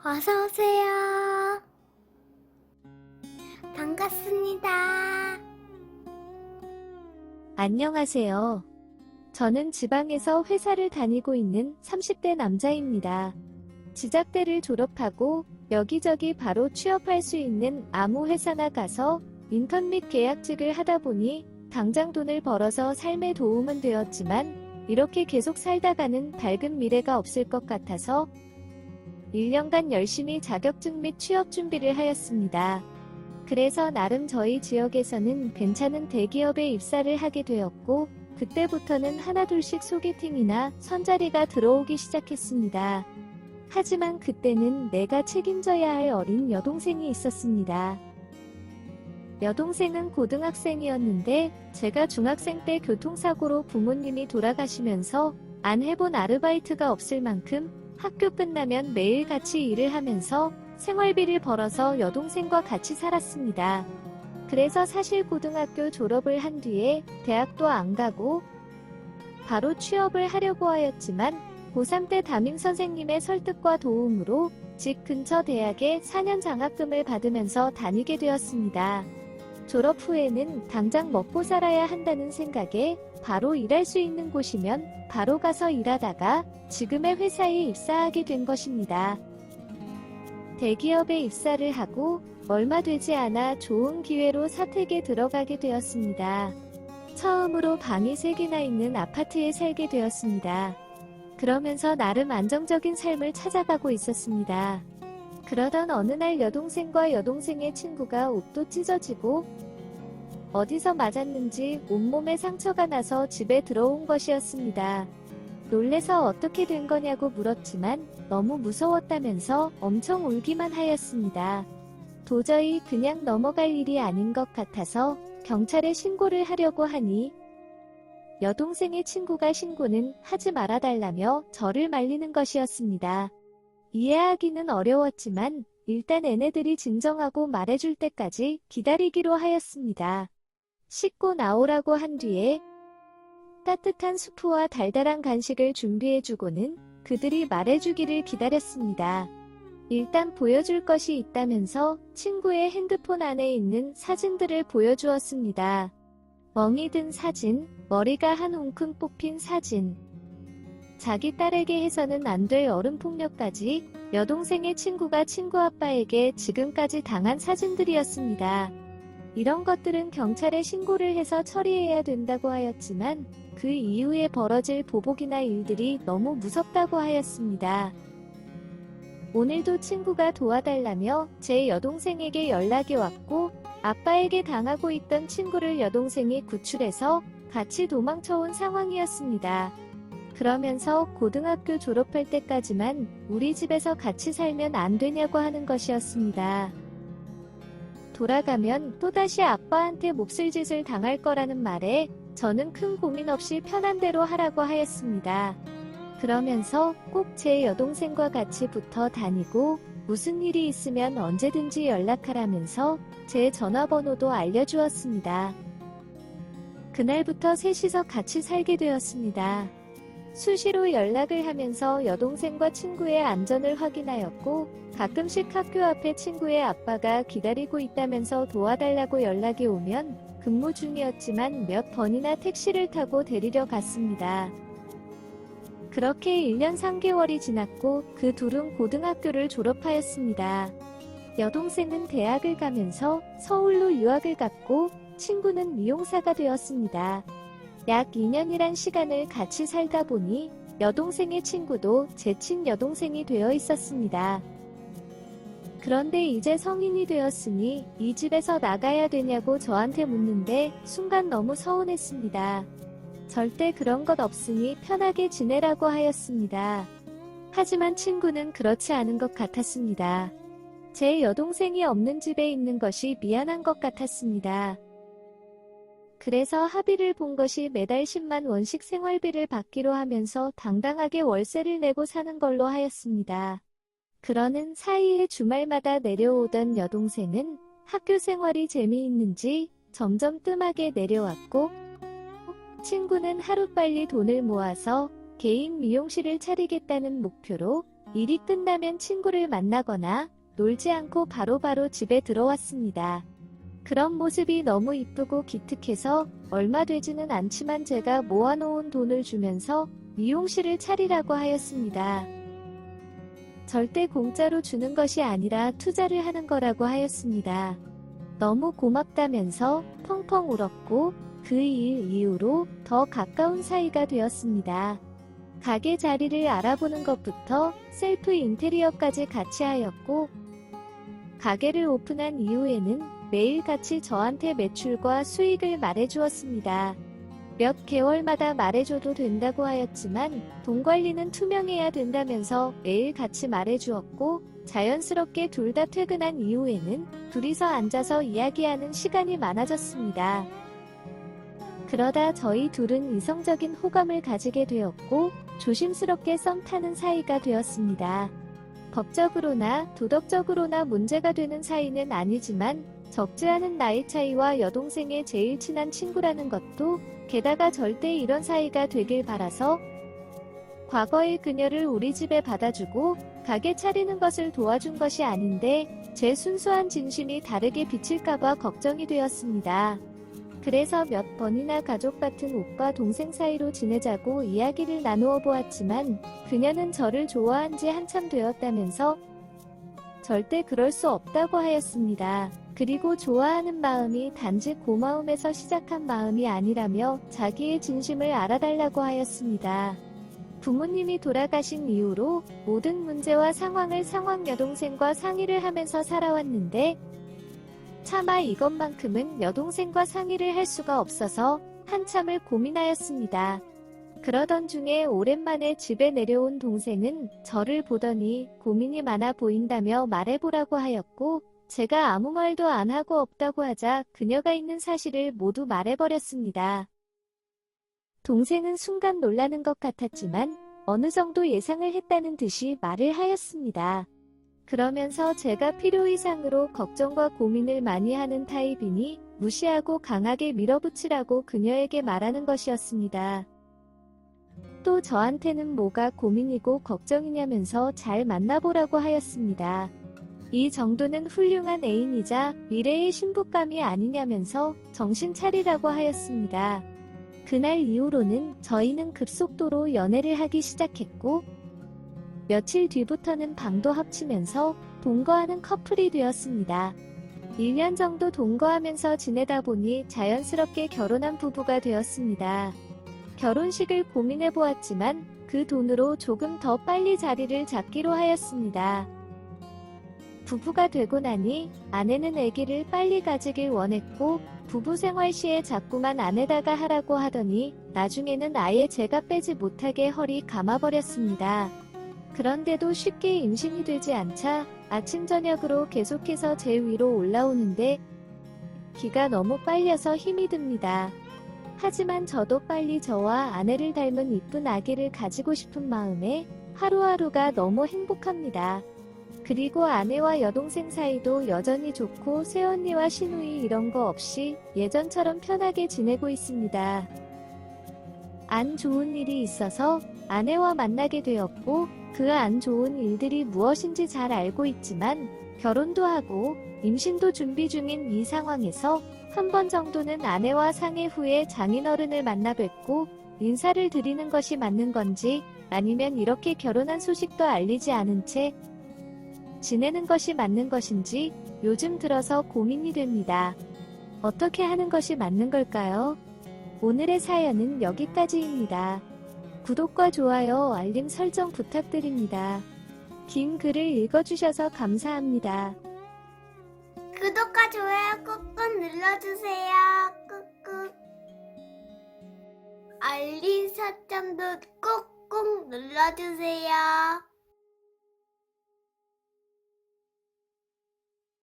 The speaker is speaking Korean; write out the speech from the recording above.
어서오세요. 반갑습니다. 안녕하세요. 저는 지방에서 회사를 다니고 있는 30대 남자입니다. 지작대를 졸업하고 여기저기 바로 취업할 수 있는 아무 회사나 가서 인턴 및 계약직을 하다 보니 당장 돈을 벌어서 삶에 도움은 되었지만 이렇게 계속 살다가는 밝은 미래가 없을 것 같아서 1년간 열심히 자격증 및 취업 준비를 하였습니다. 그래서 나름 저희 지역에서는 괜찮은 대기업에 입사를 하게 되었고 그때부터는 하나둘씩 소개팅이나 선자리가 들어오기 시작했습니다. 하지만 그때는 내가 책임져야 할 어린 여동생이 있었습니다. 여동생은 고등학생이었는데 제가 중학생 때 교통사고로 부모님이 돌아가시면서 안 해본 아르바이트가 없을 만큼 학교 끝나면 매일 같이 일을 하면서 생활비를 벌어서 여동생과 같이 살았습니다. 그래서 사실 고등학교 졸업을 한 뒤에 대학도 안 가고 바로 취업을 하려고 하였지만 고3 때 담임선생님의 설득과 도움으로 집 근처 대학에 4년 장학금을 받으면서 다니게 되었습니다. 졸업 후에는 당장 먹고 살아야 한다는 생각에 바로 일할 수 있는 곳이면 바로 가서 일하다가 지금의 회사에 입사하게 된 것입니다. 대기업에 입사를 하고 얼마 되지 않아 좋은 기회로 사택에 들어가게 되었습니다. 처음으로 방이 3개나 있는 아파트에 살게 되었습니다. 그러면서 나름 안정적인 삶을 찾아가고 있었습니다. 그러던 어느 날 여동생과 여동생의 친구가 옷도 찢어지고 어디서 맞았는지 온몸에 상처가 나서 집에 들어온 것이었습니다. 놀래서 어떻게 된 거냐고 물었지만 너무 무서웠다면서 엄청 울기만 하였습니다. 도저히 그냥 넘어갈 일이 아닌 것 같아서 경찰에 신고를 하려고 하니 여동생의 친구가 신고는 하지 말아달라며 저를 말리는 것이었습니다. 이해하기는 어려웠지만 일단 얘네들이 진정하고 말해줄 때까지 기다리기로 하였습니다. 씻고 나오라고 한 뒤에 따뜻한 수프와 달달한 간식을 준비해주고는 그들이 말해주기를 기다렸습니다. 일단 보여줄 것이 있다면서 친구의 핸드폰 안에 있는 사진들을 보여주었습니다. 멍이 든 사진, 머리가 한 움큼 뽑힌 사진. 자기 딸에게 해서는 안 될 어른폭력까지 여동생의 친구가 친구 아빠에게 지금까지 당한 사진들이었습니다. 이런 것들은 경찰에 신고를 해서 처리해야 된다고 하였지만 그 이후에 벌어질 보복이나 일들이 너무 무섭다고 하였습니다. 오늘도 친구가 도와달라며 제 여동생에게 연락이 왔고 아빠에게 당하고 있던 친구를 여동생이 구출해서 같이 도망쳐온 상황이었습니다. 그러면서 고등학교 졸업할 때까지만 우리 집에서 같이 살면 안 되냐고 하는 것이었습니다. 돌아가면 또다시 아빠한테 몹쓸 짓을 당할 거라는 말에 저는 큰 고민 없이 편한 대로 하라고 하였습니다. 그러면서 꼭 제 여동생과 같이 붙어 다니고 무슨 일이 있으면 언제든지 연락하라면서 제 전화번호도 알려주었습니다. 그날부터 셋이서 같이 살게 되었습니다. 수시로 연락을 하면서 여동생과 친구의 안전을 확인하였고 가끔씩 학교 앞에 친구의 아빠가 기다리고 있다면서 도와달라고 연락이 오면 근무 중이었지만 몇 번이나 택시를 타고 데리러 갔습니다. 그렇게 1년 3개월이 지났고 그 둘은 고등학교를 졸업하였습니다. 여동생은 대학을 가면서 서울로 유학을 갔고 친구는 미용사가 되었습니다. 약 2년이란 시간을 같이 살다 보니 여동생의 친구도 제 친여동생이 되어 있었습니다. 그런데 이제 성인이 되었으니 이 집에서 나가야 되냐고 저한테 묻는데 순간 너무 서운했습니다. 절대 그런 것 없으니 편하게 지내라고 하였습니다. 하지만 친구는 그렇지 않은 것 같았습니다. 제 여동생이 없는 집에 있는 것이 미안한 것 같았습니다. 그래서 합의를 본 것이 매달 10만 원씩 생활비를 받기로 하면서 당당하게 월세를 내고 사는 걸로 하였습니다. 그러는 사이에 주말마다 내려오던 여동생은 학교 생활이 재미있는지 점점 뜸하게 내려왔고 친구는 하루빨리 돈을 모아서 개인 미용실을 차리겠다는 목표로 일이 끝나면 친구를 만나거나 놀지 않고 바로바로 집에 들어왔습니다. 그런 모습이 너무 이쁘고 기특해서 얼마 되지는 않지만 제가 모아놓은 돈을 주면서 미용실을 차리라고 하였습니다. 절대 공짜로 주는 것이 아니라 투자를 하는 거라고 하였습니다. 너무 고맙다면서 펑펑 울었고 그 일 이후로 더 가까운 사이가 되었습니다. 가게 자리를 알아보는 것부터 셀프 인테리어까지 같이 하였고 가게를 오픈한 이후에는 매일같이 저한테 매출과 수익을 말해주었습니다. 몇 개월마다 말해줘도 된다고 하였지만 돈 관리는 투명해야 된다면서 매일 같이 말해주었고 자연스럽게 둘 다 퇴근한 이후에는 둘이서 앉아서 이야기하는 시간이 많아졌습니다. 그러다 저희 둘은 이성적인 호감을 가지게 되었고 조심스럽게 썸 타는 사이가 되었습니다. 법적으로나 도덕적으로나 문제가 되는 사이는 아니지만 적지 않은 나이 차이와 여동생의 제일 친한 친구라는 것도 게다가 절대 이런 사이가 되길 바라서 과거의 그녀를 우리 집에 받아주고 가게 차리는 것을 도와준 것이 아닌데 제 순수한 진심이 다르게 비칠까봐 걱정이 되었습니다. 그래서 몇 번이나 가족 같은 오빠 동생 사이로 지내자고 이야기를 나누어 보았지만 그녀는 저를 좋아한 지 한참 되었다면서 절대 그럴 수 없다고 하였습니다. 그리고 좋아하는 마음이 단지 고마움에서 시작한 마음이 아니라며 자기의 진심을 알아달라고 하였습니다. 부모님이 돌아가신 이후로 모든 문제와 상황을 상황 여동생과 상의를 하면서 살아왔는데 차마 이것만큼은 여동생과 상의를 할 수가 없어서 한참을 고민하였습니다. 그러던 중에 오랜만에 집에 내려온 동생은 저를 보더니 고민이 많아 보인다며 말해보라고 하였고 제가 아무 말도 안 하고 없다고 하자 그녀가 있는 사실을 모두 말해버렸습니다. 동생은 순간 놀라는 것 같았지만 어느 정도 예상을 했다는 듯이 말을 하였습니다. 그러면서 제가 필요 이상으로 걱정과 고민을 많이 하는 타입이니 무시하고 강하게 밀어붙이라고 그녀에게 말하는 것이었습니다. 또 저한테는 뭐가 고민이고 걱정이냐면서 잘 만나보라고 하였습니다. 이 정도는 훌륭한 애인이자 미래의 신부감이 아니냐면서 정신 차리라고 하였습니다. 그날 이후로는 저희는 급속도로 연애를 하기 시작했고 며칠 뒤부터는 방도 합치면서 동거하는 커플이 되었습니다. 1년 정도 동거하면서 지내다 보니 자연스럽게 결혼한 부부가 되었습니다. 결혼식을 고민해 보았지만 그 돈으로 조금 더 빨리 자리를 잡기로 하였습니다. 부부가 되고 나니 아내는 아기를 빨리 가지길 원했고 부부 생활 시에 자꾸만 아내다가 하라고 하더니 나중에는 아예 제가 빼지 못하게 허리 감아버렸습니다. 그런데도 쉽게 임신이 되지 않자 아침 저녁으로 계속해서 제 위로 올라오는데 기가 너무 빨려서 힘이 듭니다. 하지만 저도 빨리 저와 아내를 닮은 이쁜 아기를 가지고 싶은 마음에 하루하루가 너무 행복합니다. 그리고 아내와 여동생 사이도 여전히 좋고 새언니와 시누이 이런 거 없이 예전처럼 편하게 지내고 있습니다. 안 좋은 일이 있어서 아내와 만나게 되었고 그 안 좋은 일들이 무엇인지 잘 알고 있지만 결혼도 하고 임신도 준비 중인 이 상황에서 한 번 정도는 아내와 상해 후에 장인어른을 만나 뵙고 인사를 드리는 것이 맞는 건지 아니면 이렇게 결혼한 소식도 알리지 않은 채 지내는 것이 맞는 것인지 요즘 들어서 고민이 됩니다. 어떻게 하는 것이 맞는 걸까요? 오늘의 사연은 여기까지입니다. 구독과 좋아요, 알림 설정 부탁드립니다. 긴 글을 읽어주셔서 감사합니다. 구독과 좋아요 꾹꾹 눌러주세요. 꾹꾹. 알림 설정도 꾹꾹 눌러주세요.